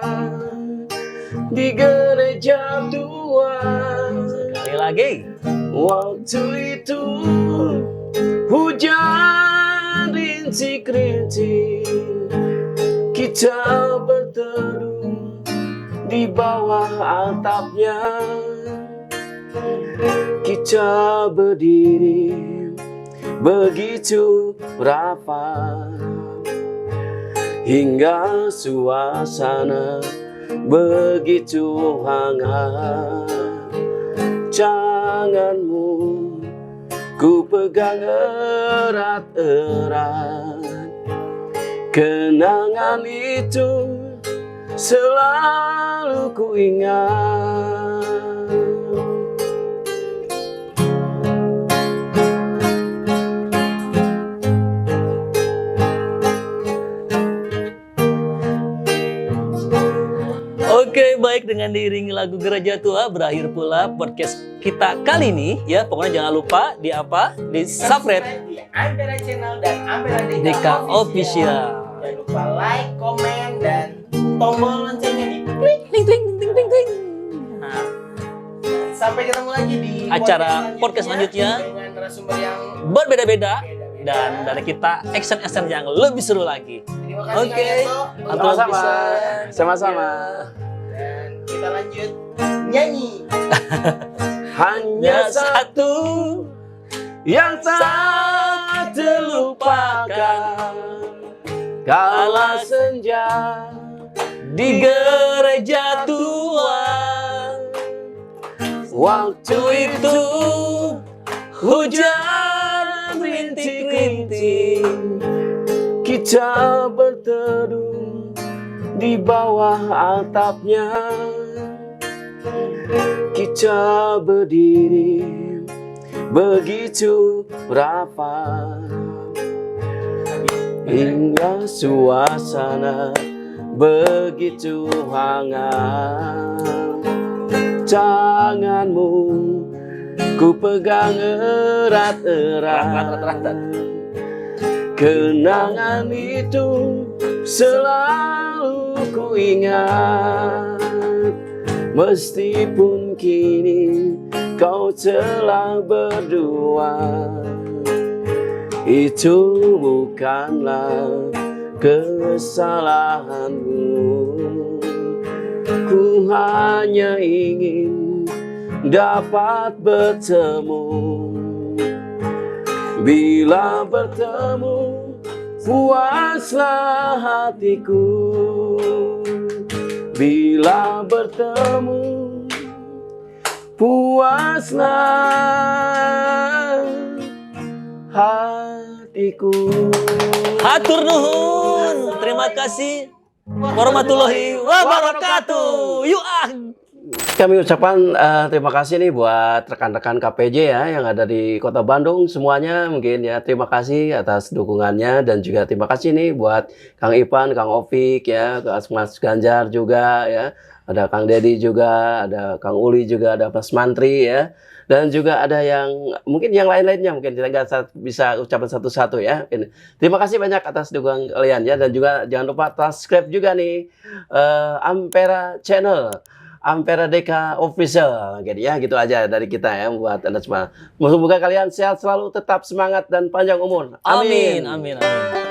Speaker 3: di gereja tua.
Speaker 1: Sekali lagi.
Speaker 3: Waktu itu hujan rintik-rintik, kita berteduh di bawah atapnya. Kita berdiri begitu rapat, hingga suasana begitu hangat. Tanganmu ku pegang erat-erat, kenangan itu selalu ku ingat.
Speaker 1: dengan diiringi lagu Gereja Tua berakhir pula podcast kita kali ini ya. Pokoknya jangan lupa di apa? Di subscribe
Speaker 2: di Ampera Channel dan Ampera
Speaker 1: Deka
Speaker 2: Deka
Speaker 1: Official.
Speaker 2: Jangan lupa like, komen, dan tombol loncengnya di klik.
Speaker 1: Ting ting ting ting ting. Nah,
Speaker 2: Sampai ketemu lagi di
Speaker 1: acara podcast selanjutnya
Speaker 2: dengan narasumber yang
Speaker 1: berbeda-beda dan dari kita action yang lebih seru lagi.
Speaker 2: terima kasih
Speaker 1: Oke.
Speaker 2: Kak Yanto.
Speaker 1: Atau
Speaker 3: Sama-sama.
Speaker 1: bisa
Speaker 3: Sama-sama.
Speaker 2: Dan kita lanjut nyanyi.
Speaker 3: Hanya satu yang tak terlupakan kala senja
Speaker 1: di Gereja Tua.
Speaker 3: waktu itu
Speaker 1: Hujan rintik-rintik,
Speaker 3: kita berteduh di bawah atapnya, kita berdiri begitu rapat hingga suasana begitu hangat. Tanganmu ku pegang erat-erat. Kenangan itu selalu ku ingat. Meskipun kini kau telah berdua, itu bukanlah kesalahanmu. Ku hanya ingin dapat bertemu. Bila bertemu, puaslah hatiku. Bila bertemu, puaslah hatiku.
Speaker 1: Hatur nuhun. Terima kasih warahmatullahi wabarakatuh. Yuk ah.
Speaker 3: Kami ucapkan terima kasih nih buat rekan-rekan KPJ ya yang ada di Kota Bandung semuanya mungkin ya. Terima kasih atas dukungannya dan juga terima kasih nih buat Kang Ipan, Kang Ovik ya, Mas Ganjar juga ya. Ada Kang Dedi juga, ada Kang Uli juga, ada Mas Mantri ya. Dan juga ada yang mungkin yang lain-lainnya mungkin kita nggak bisa ucapan satu-satu ya. Terima kasih banyak atas dukungan kalian ya dan juga jangan lupa subscribe juga nih Ampera Channel. Ampera Deka Official, ya gitu aja dari kita ya buat Anda semua. Semoga kalian sehat selalu, tetap semangat dan panjang umur.
Speaker 1: Amin, amin, amin.